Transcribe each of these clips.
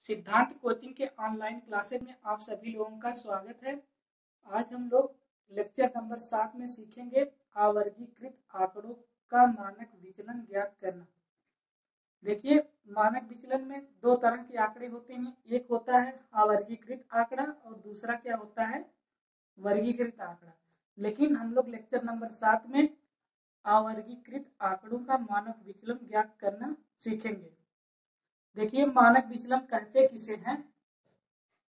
सिद्धांत कोचिंग के online classes में आप सभी लोगों का स्वागत है। आज हम लोग लेक्चर नंबर 7 में सीखेंगे अवर्गीकृत आंकड़ों का मानक विचलन ज्ञात करना। देखिए, मानक विचलन में दो तरह के आंकड़े होते हैं। एक होता है अवर्गीकृत आंकड़ा और दूसरा क्या होता है, वर्गीकृत आंकड़ा। लेकिन हम लोग लेक्चर नंबर 7 में अवर्गीकृत आंकड़ों का मानक विचलन ज्ञात करना सीखेंगे। देखिए, मानक विचलन कहते किसे हैं,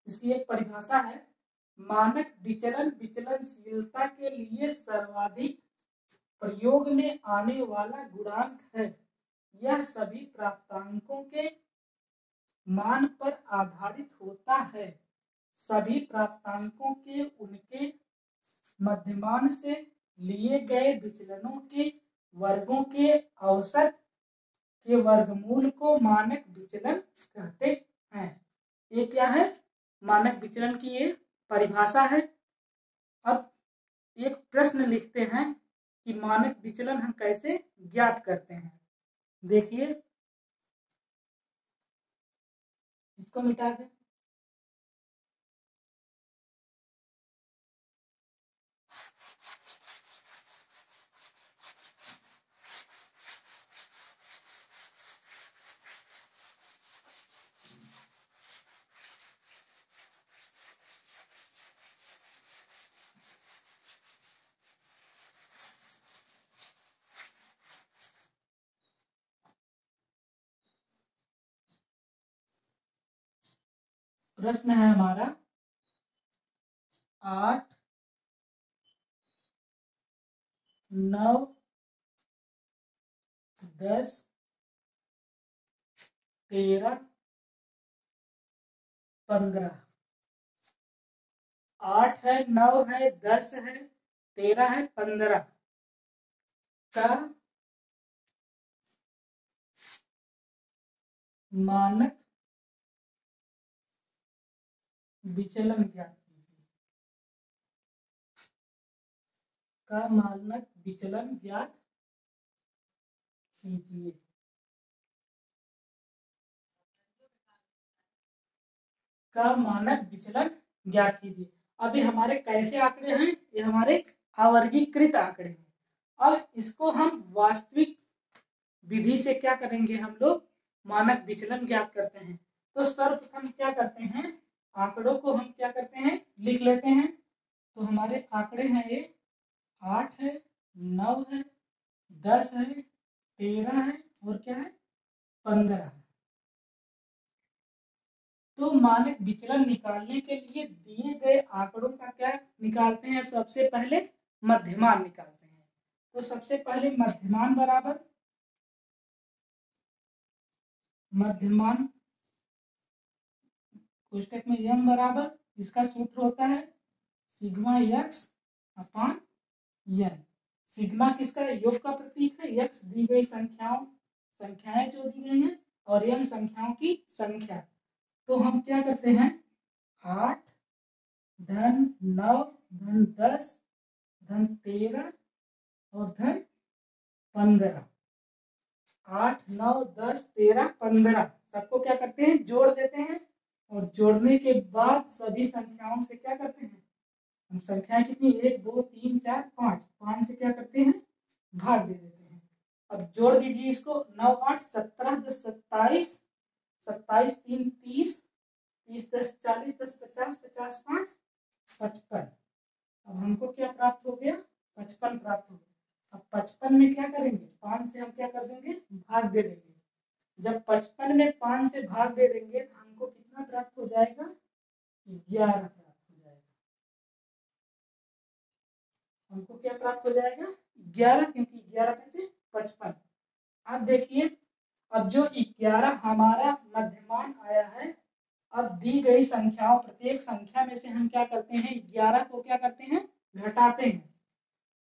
इसकी एक परिभाषा है। मानक विचलन विचलनशीलता के लिए सर्वाधिक प्रयोग में आने वाला गुणांक है। यह सभी प्राप्तांकों के मान पर आधारित होता है। सभी प्राप्तांकों के उनके मध्यमान से लिए गए विचलनों के वर्गों के औसत के वर्गमूल को मानक विचलन कहते हैं। ये क्या है, मानक विचलन की ये परिभाषा है। अब एक प्रश्न लिखते हैं कि मानक विचलन हम कैसे ज्ञात करते हैं। देखिए, इसको मिटा दें। प्रश्न है हमारा 8, 9, 10, 13, 15। 8 है, 9 है, 10 है, 13 है, 15 का मानक विचलन ज्ञात कीजिए। का मानक विचलन ज्ञात कीजिए। का मानक विचलन ज्ञात कीजिए। अभी हमारे कैसे आंकड़े हैं, ये हमारे अवर्गीकृत आंकड़े हैं। अब इसको हम वास्तविक विधि से क्या करेंगे, हम लोग मानक विचलन ज्ञात करते हैं। तो सर्वप्रथम क्या करते हैं, आंकड़ों को हम क्या करते हैं, लिख लेते हैं। तो हमारे आंकड़े हैं ये 8 है, 9 है, 10 है, 13 है और क्या है, 15 है। तो मानक विचलन निकालने के लिए दिए गए आंकड़ों का क्या निकालते हैं, सबसे पहले मध्यमान निकालते हैं। तो सबसे पहले मध्यमान बराबर मध्यमान कोष्टक में m बराबर, इसका सूत्र होता है सिग्मा x अपान n। सिग्मा किसका योग का प्रतीक है, x दी गई संख्याएं जो दी गई हैं और n संख्याओं की संख्या। तो हम क्या करते हैं, 8 धन 9 धन 10 धन 13 और धन 15। 8 9 10 13 15 सबको क्या करते हैं, जोड़ देते हैं। और जोड़ने के बाद सभी संख्याओं से क्या करते हैं, हम संख्याएं कितनी 1 2 3 4 5 5 से क्या करते हैं, भाग दे देते हैं। अब जोड़ दीजिए इसको, 9 8 17 10 27 27 3 30 30 10 40 10 50 50 5 55। अब हमको क्या प्राप्त हो गया, 55 प्राप्त हो गया। अब 55 में क्या करेंगे, 5 से हम क्या कर देंगे, भाग दे देंगे। जब 55 में 5 से भाग दे देंगे तो हमको कितना प्राप्त हो जाएगा, 11 प्राप्त हो जाएगा। हमको क्या प्राप्त हो जाएगा, 11, क्योंकि 11 में 55। अब देखिए, अब जो 11 हमारा मध्यमान आया है, अब दी गई संख्याओं प्रत्येक संख्या में से हम क्या करते हैं, 11 को क्या करते हैं, घटाते हैं।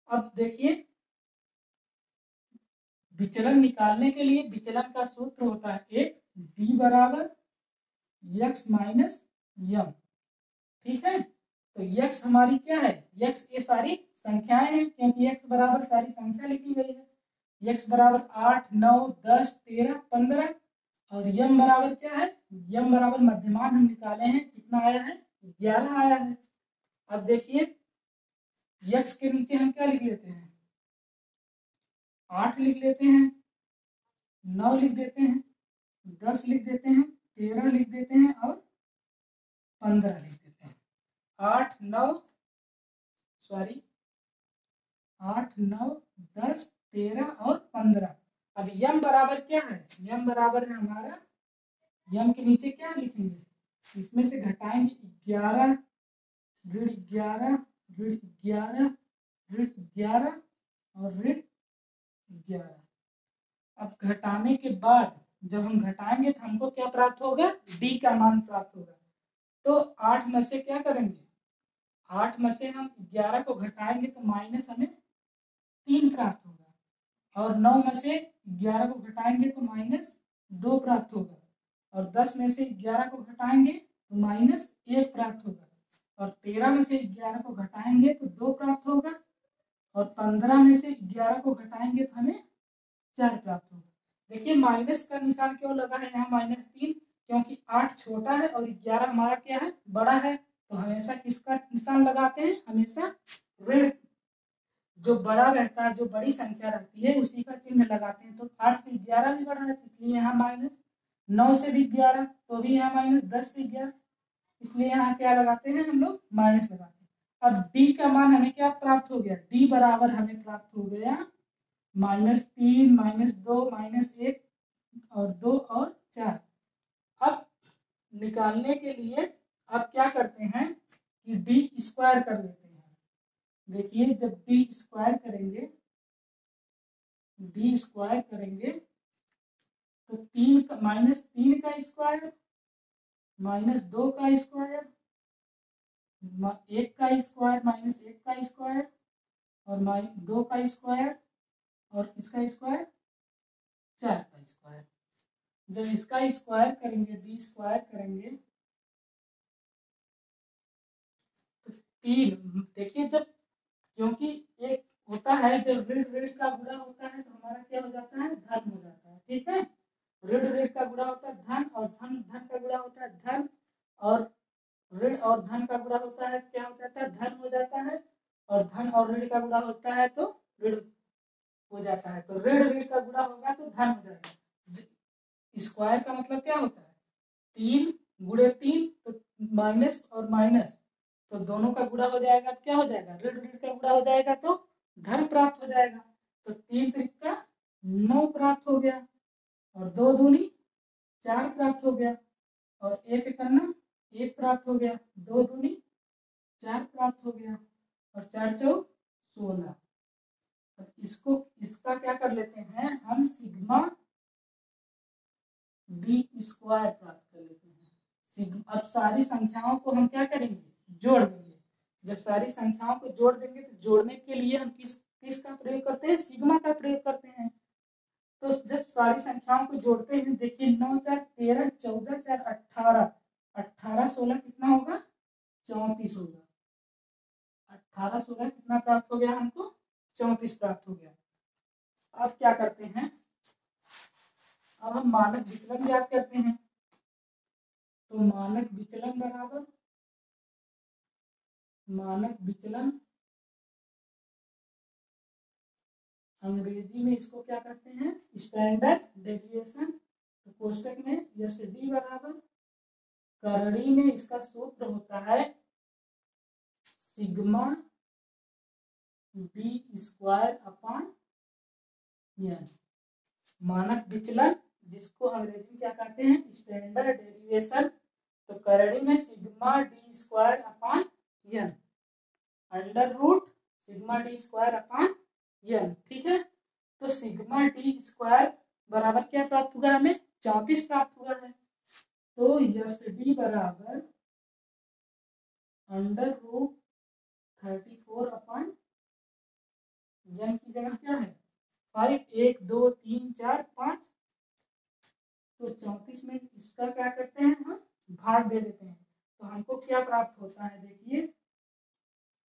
अब देखिए, विचलन निकालने के लिए विचलन का सूत्र होता है एक d बराबर x माइनस यम। ठीक है, तो x हमारी क्या है, x ये सारी संख्याएं हैं, क्योंकि x बराबर सारी संख्या लिखी गई है। x बराबर 8 9 10 13 15 और यम बराबर क्या है, यम बराबर मध्यमान हम निकाले हैं, कितना आया है 11 आया है। अब देखिए यक्स के नीचे हम क्या लिख लेते हैं 8 लिख लेते हैं, 9 लिख देते हैं, 10 लिख देते हैं, 13 लिख देते हैं और 15 लिख देते हैं। 8 9 10 13 और 15। अब यम बराबर क्या है, यम बराबर है हमारा, यम के नीचे क्या लिखेंगे, इसमें से घटाएंगे 11 ऋण 11 ऋण 11 ऋण 11 और ऋण 11। अब घटाने के बाद जब हम घटाएंगे तो हमको क्या प्राप्त होगा, डी का मान प्राप्त होगा। तो 8 में से क्या करेंगे, 8 में से हम 11 को घटाएंगे तो माइनस हमें 3 प्राप्त होगा, और 9 में से 11 को घटाएंगे तो माइनस 2 प्राप्त होगा, और 10 में से 11 को घटाएंगे तो माइनस 1 प्राप्त होगा, और 13 में से 11 को घटाएंगे तो 2 प्राप्त होगा, और 15 में से 11 को घटाएंगे तो हमें 4 प्राप्त होगा। देखिए माइनस का निशान क्यों लगा है यहाँ -3, क्योंकि 8 छोटा है और 11 हमारा क्या है बड़ा है। तो हमेशा किसका निशान लगाते हैं, हमेशा ऋण, जो बड़ा रहता है, जो बड़ी संख्या रहती है उसी का चिन्ह लगाते हैं। तो 8 से 11 भी बड़ा है इसलिए यहाँ माइनस, 9 से भी 11 तो भी यहाँ माइनस, 10 से 11 इसलिए यहाँ क्या लगाते हैं हम लोग माइनस लगाते हैं। अब डी का मान हमें क्या प्राप्त हो गया, डी बराबर हमें प्राप्त हो गया -3 -2 -1 और 2 और 4। अब निकालने के लिए अब क्या करते हैं कि डी स्क्वायर कर लेते हैं। देखिए जब डी स्क्वायर करेंगे, डी स्क्वायर करेंगे तो 3 का -3 का स्क्वायर -2 का स्क्वायर 1 का स्क्वायर -1 का स्क्वायर और 2 का स्क्वायर और किसका स्क्वायर 4 का स्क्वायर। जब इसका स्क्वायर करेंगे, डी स्क्वायर करेंगे तो 3, देखिए जब, क्योंकि एक होता है जब ऋण ऋण का गुणा होता है तो हमारा क्या हो जाता है धन हो जाता है, ठीक है। ऋण ऋण का गुणा होता है धन, और धन धन का गुणा होता है धन, और ऋण और धन का गुणा होता है क्या हो जाता है धन हो जाता है, और धन और ऋण का गुणा होता है तो ऋण हो जाता है। तो ऋण ऋण का गुणा होगा तो धन हो जाएगा। स्क्वायर का मतलब क्या होता है 3 गुणे 3 तो माइनस और माइनस, तो दोनों का गुणा हो जाएगा तो क्या हो जाएगा ऋण ऋण का गुणा हो जाएगा तो धन प्राप्त हो जाएगा। तो 3 त्रिका 9 प्राप्त हो गया, और 2 दूनी 4 प्राप्त हो गया, और 1 करना 1 प्राप्त हो गया, 2 दूनी 4 प्राप्त हो गया, और 4 चौ 16। इसको इसका क्या कर लेते हैं हम, सिग्मा डी स्क्वायर प्राप्त कर लेते हैं। अब सारी संख्याओं को हम क्या करेंगे जोड़ देंगे। जब सारी संख्याओं को जोड़ देंगे तो जोड़ने के लिए हम किसका प्रयोग करते हैं, सिग्मा का प्रयोग करते हैं। तो जब सारी संख्याओं को जोड़ते हैं, देखिए 9 4 13 14 4 18 18 16 कितना होगा 34 होगा। 18 16 कितना प्राप्त हो गया हमको 34 प्राप्त हो गया। अब क्या करते हैं, अब हम मानक विचलन ज्ञात करते हैं। तो मानक विचलन बराबर, मानक विचलन अंग्रेजी में इसको क्या कहते हैं स्टैंडर्ड डेविएशन। तो कोष्टक में यस डी बराबर, करणी में इसका सूत्र होता है sigma D square upon N. मानक विचलन जिसको अंग्रेजी में क्या कहते हैं स्टैंडर्ड डेरिवेशन, तो करणी में sigma D square upon N, under root sigma D square upon N, ठीक है। तो सिग्मा डी स्क्वायर बराबर क्या प्राप्त हुआ हमें 34 प्राप्त हुआ है। तो यस डी बराबर अंडर रूट 34 अपॉन एन की जगह क्या है 5 1 2 3 4 5। तो 34 में इसका क्या करते हैं हम भाग दे देते हैं, तो हमको क्या प्राप्त होता है, देखिए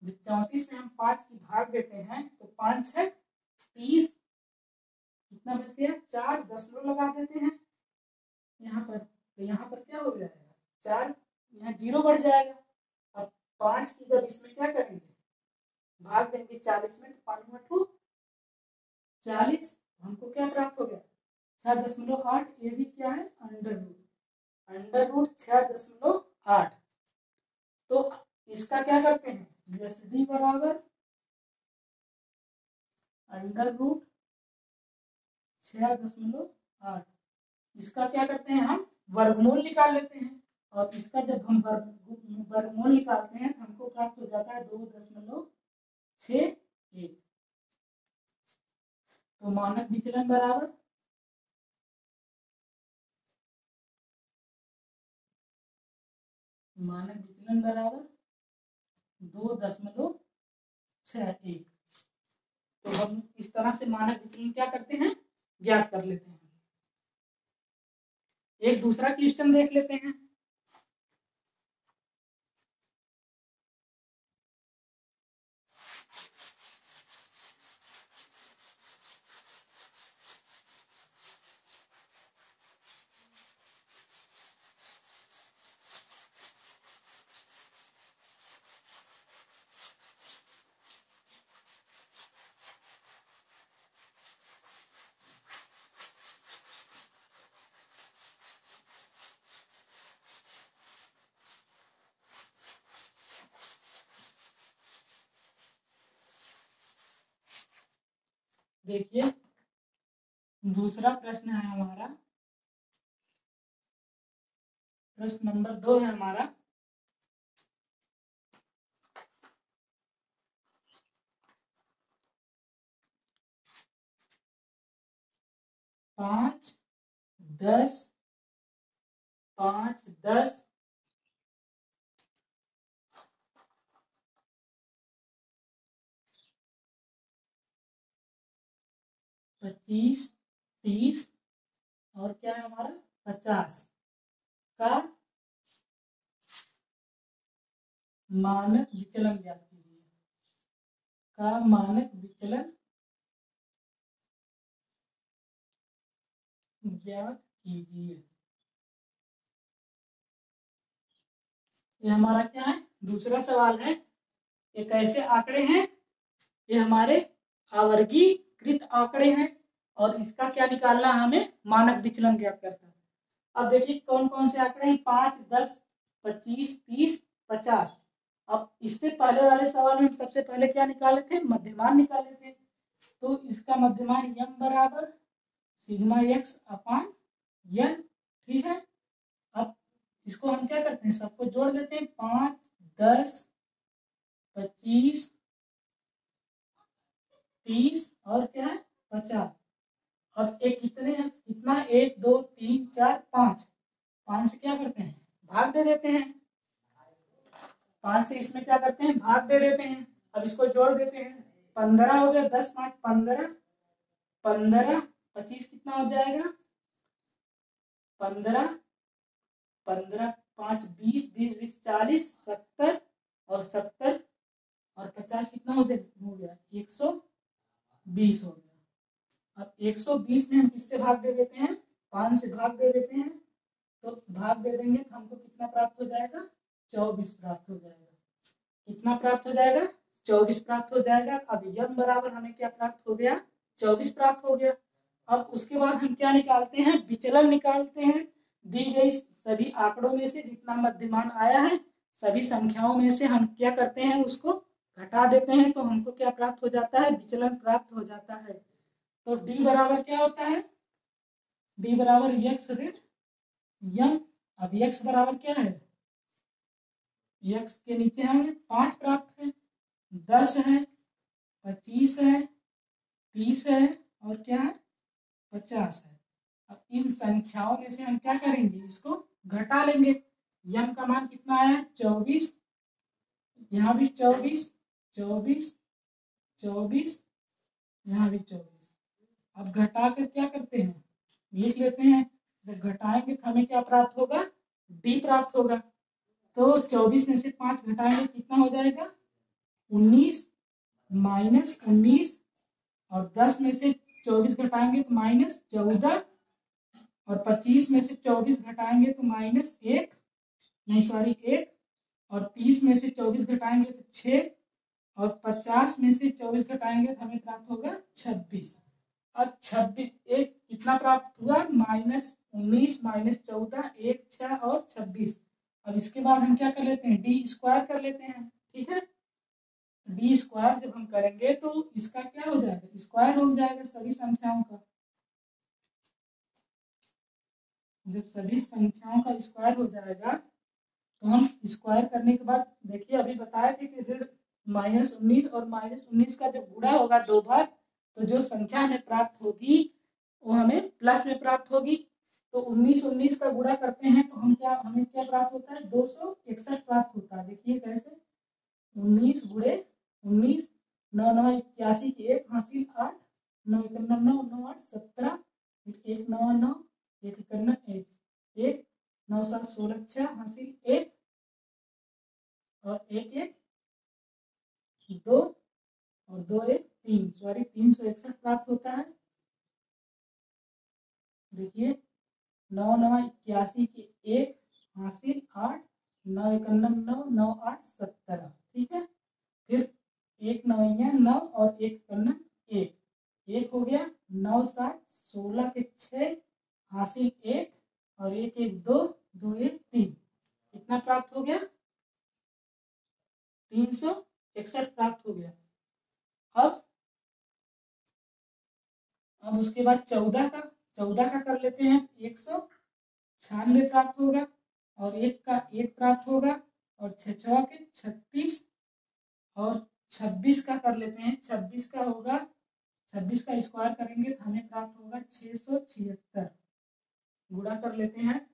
जब 34 में हम 5 की भाग देते हैं तो 5 6 30, कितना बच गया 4 10 लगा देते हैं यहाँ पर, तो यहाँ पर क्या हो जाएगा 4, यहाँ 0 बढ़ जाएगा। अब 5 की जब इसमें क्या करेंगे भाग देंगे 40 में, तो 5 40, हमको क्या प्राप्त हो गया 6.8। ये भी क्या है अंडर रूट 6.8। तो इसका क्या करते हैं एस डी बराबर अंडर रूट 6.8। इसका क्या करते हैं हम वर्गमूल निकाल लेते हैं, और इसका जब हम वर्गमूल निकालते हैं तो हमको प्राप्त हो जाता है 2.61। तो मानक विचलन बराबर मानक विचलन बराबर 2.61। तो हम इस तरह से मानक विचलन क्या करते हैं ज्ञात कर लेते हैं। एक दूसरा क्वेश्चन देख लेते हैं। देखिए दूसरा प्रश्न है हमारा, प्रश्न नंबर 2 है हमारा। पाँच 10 5 10 25 30 और क्या है हमारा 50 का मानक विचलन ज्ञात कीजिए। का मानक विचलन ज्ञात कीजिए। ये हमारा क्या है दूसरा सवाल है। ये कैसे आंकड़े हैं, ये हमारे आवर्गीकृत आंकड़े हैं, और इसका क्या निकालना हमें मानक विचलन ज्ञात करता है। अब देखिए कौन कौन से आंकड़े हैं 5 10 25 30 50। अब इससे पहले वाले सवाल में सबसे पहले क्या निकाले थे मध्यमान निकाले थे। तो इसका मध्यमान यम बराबर सिग्मा एक्स अपान एन। ठीक है, अब इसको हम क्या करते हैं सबको जोड़ देते हैं 5 10 25 30 और क्या है 50। अब एक कितना 1 2 3 4 5, 5 से क्या करते हैं भाग दे देते हैं। 5 से इसमें क्या करते हैं भाग दे देते हैं। अब इसको जोड़ देते हैं 15 हो गया 10 5 15 15 25 कितना हो जाएगा 15 15 5 20 20 20 40 70 और 70 और 50 कितना हो गया 120 हो गया। अब 120 में हम किससे भाग दे देते हैं 5 से भाग दे देते हैं। तो भाग दे देंगे तो हमको कितना प्राप्त हो जाएगा 24 प्राप्त हो जाएगा। कितना प्राप्त हो जाएगा 24 प्राप्त हो जाएगा। अब यम बराबर हमें क्या प्राप्त हो गया 24 प्राप्त हो गया। अब उसके बाद हम क्या निकालते हैं विचलन निकालते हैं। दी गई सभी आंकड़ों में से जितना मध्यमान आया है सभी संख्याओं में से हम क्या करते हैं उसको घटा देते हैं, तो हमको क्या प्राप्त हो जाता है विचलन प्राप्त हो जाता है। तो डी बराबर क्या होता है डी बराबर एक्स ऋण यम। अब एक्स बराबर क्या है एक्स के नीचे हमें 5 प्राप्त है 10 है 25 है 30 है और क्या है 50 है। अब इन संख्याओं में से हम क्या करेंगे इसको घटा लेंगे। यम का मान कितना आया 24, यहाँ भी 24 24 24 यहाँ भी 24। अब घटा कर क्या करते हैं लिख लेते हैं। जब घटाएंगे तो हमें क्या प्राप्त होगा डी प्राप्त होगा। तो 24 में से 5 घटाएंगे कितना हो जाएगा 19 माइनस 19 और 10 में से 24 घटाएंगे तो -14 और 25 में से 24 घटाएंगे तो -1, नहीं सॉरी 1, और 30 में से 24 घटाएंगे तो 6, और 50 में से 24 घटाएंगे तो हमें प्राप्त होगा 26। अब 26 एक कितना प्राप्त हुआ, -19 -14 1 6 और 26। अब इसके बाद हम क्या कर लेते हैं, डी स्क्वायर कर लेते हैं। ठीक है, डी स्क्वायर जब हम करेंगे तो इसका क्या हो जाएगा, स्क्वायर हो जाएगा सभी संख्याओं का। जब सभी संख्याओं का स्क्वायर हो जाएगा तो हम स्क्वायर करने के बाद देखिए अभी बताए थे कि ऋण -19 और -19 का जब गुणा होगा 2 बार तो जो संख्या हमें प्राप्त होगी वो हमें प्लस में प्राप्त होगी। तो 19 का गुणा करते हैं तो हमें क्या प्राप्त होता है, 261 प्राप्त होता है। देखिए कैसे, 19 गुणे 19, 9 9 81 की 1 हासिल 8, 9 9 9 9 8 17, 1 9 9 1 1 1 9 7 16 6 हासिल 1 और 1 1 2 और 2 1 3, सॉरी 361 प्राप्त होता है। देखिए 9 9 81 की 1 हासिल 8, 9 1 9 9 9 8 17। ठीक है, फिर 1 9 9 और 1 1 1 हो गया, 9 7 16 के 6 हासिल 1 और 1 1 2 2 1 3, कितना प्राप्त हो गया, 361 प्राप्त हो गया। अब उसके बाद 14 का कर लेते हैं, 196 प्राप्त होगा और 1 का 1 प्राप्त होगा और 6 6 के 36 और 26 का कर लेते हैं, 26 का होगा, 26 का स्क्वायर करेंगे तो हमें प्राप्त होगा 676। गुणा कर लेते हैं,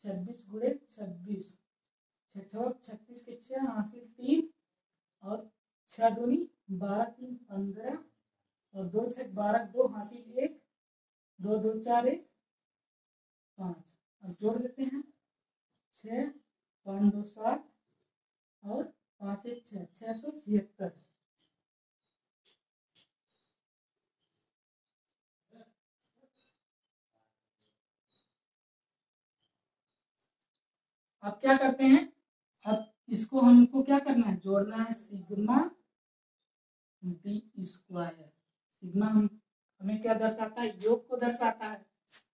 26 गुणे 26, 6 36 के 6 हासिल 3 और 6 दूनी 12 3 15 और 2 6 12 2 हासिल 1 2 2 4 1 5। अब जोड़ देते हैं, 6 5 2 7 और 5 1 6 676। अब क्या करते हैं, अब इसको हमको क्या करना है, जोड़ना है, सिग्मा डी स्क्वायर। सिग्मा हमें क्या दर्शाता है, योग को दर्शाता है।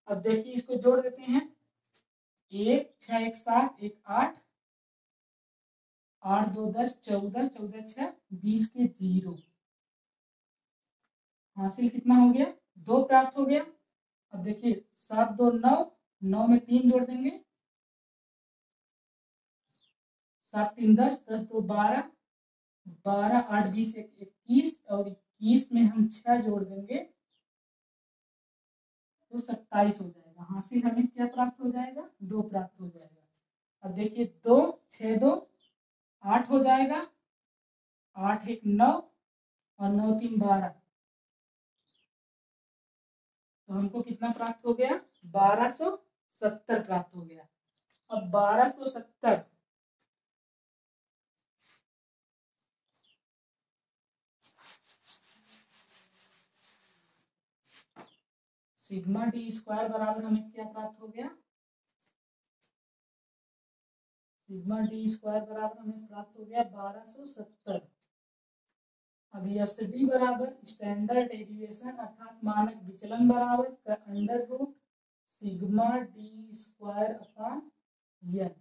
अब देखिए इसको जोड़ देते हैं, 1 6 1 7 1 8 8 2 10 14 14 6 20 के 0 हासिल कितना हो गया, 2 प्राप्त हो गया। अब देखिए 7 2 9 9 में 3 जोड़ देंगे, 7 3 10 10 2 12 12 8 20 21 और 21 में हम 6 जोड़ देंगे तो 27 हो जाएगा। हासिल हमें क्या प्राप्त हो जाएगा, 2 प्राप्त हो जाएगा। अब देखिए 2 6 2 8 हो जाएगा, 8 1 9 और 9 3 12, तो हमको कितना प्राप्त हो गया, 1270 प्राप्त हो गया। अब 1270 सिग्मा डी स्क्वायर बराबर हमें क्या प्राप्त हो गया, सिग्मा डी स्क्वायर बराबर हमें प्राप्त हो गया 1270। अब एस डी बराबर स्टैंडर्ड डेविएशन अर्थात मानक विचलन बराबर का under root sigma D square upon N.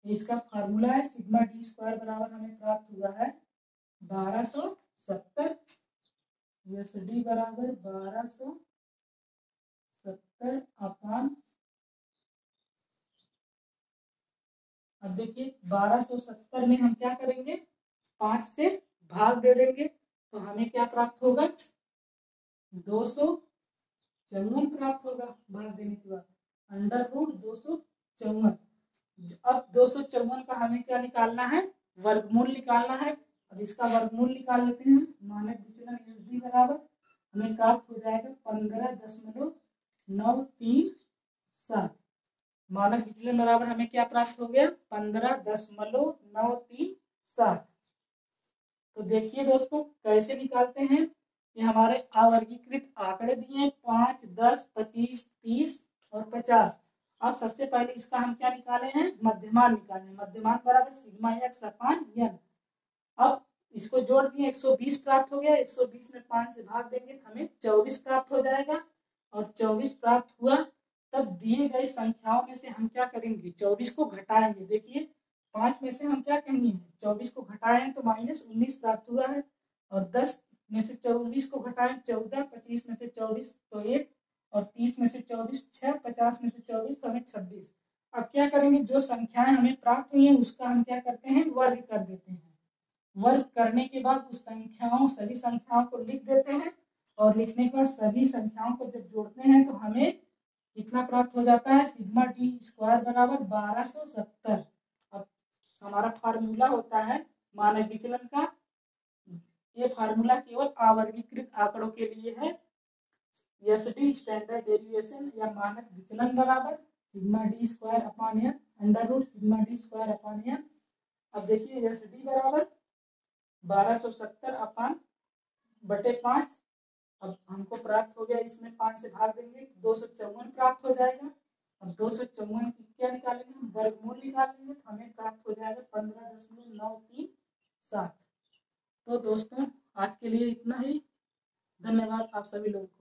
इसका फार्मूला है, सिग्मा डी स्क्वायर बराबर हमें प्राप्त हुआ है 1270, एस डी बराबर 1270 अपॉन, अब देखिए 1270 में हम क्या करेंगे, 5 से भाग दे देंगे तो हमें क्या प्राप्त होगा, 254 प्राप्त होगा भाग देने के बाद, अंडर रूट 254। अब 254 का हमें क्या निकालना है, वर्गमूल निकालना है। अब इसका वर्गमूल निकाल लेते हैं, मानक विचलन एसडी बराबर हमें प्राप्त हो जाएगा 15.937। मानक विचलन बराबर हमें क्या प्राप्त हो गया, 15.937। तो देखिए दोस्तों कैसे निकालते हैं, ये हमारे अवर्गीकृत आंकड़े दिए हैं 5, 10, 25, 30 और 50। अब सबसे पहले इसका हम क्या निकाले हैं, मध्यमान निकाले। मध्यमान बराबर सिग्मा एक्स अपान एन। अब इसको जोड़ दिए 120 प्राप्त हो गया। 120 में 5 से भाग देंगे तो हमें 24 प्राप्त हो जाएगा। और 24 प्राप्त हुआ तब दिए गए संख्याओं में से हम क्या करेंगे, 24 को घटाएंगे। देखिए 5 में से हम क्या कहेंगे, 24 को घटाएं तो -19 प्राप्त हुआ है। और 10 में से 24 को घटाएं 14, 25 में से 24 तो 1, और 30 में से 24 6, 50 में से 24 तो हमें 26। अब क्या करेंगे, जो संख्याएं हमें प्राप्त हुई है उसका हम क्या करते हैं, वर्ग कर देते हैं। वर्ग करने के बाद उस सभी संख्याओं को लिख देते हैं। और लिखने के बाद सभी संख्याओं को जब जोड़ते हैं तो हमें कितना प्राप्त हो जाता है, सिग्मा डी स्क्वायर बराबर 1270। अब हमारा फार्मूला होता है मानक विचलन का। ये फार्मूला केवल आवर्गीकृत आंकड़ों के लिए है। एसडी स्टैंडर्ड डेरिवेशन या मानक विचलन बराबर sigma D square upon N under root sigma D square upon N. अब देखिए एसडी बराबर 1270 अपान बटे 5। अब हमको प्राप्त हो गया, इसमें 5 से भाग देंगे 254 प्राप्त हो जाएगा। अब 254 की क्या निकालेंगे, हम वर्गमूल निकालेंगे तो हमें प्राप्त हो जाएगा 15.937। तो दोस्तों आज के लिए इतना ही। धन्यवाद आप सभी लोगों को।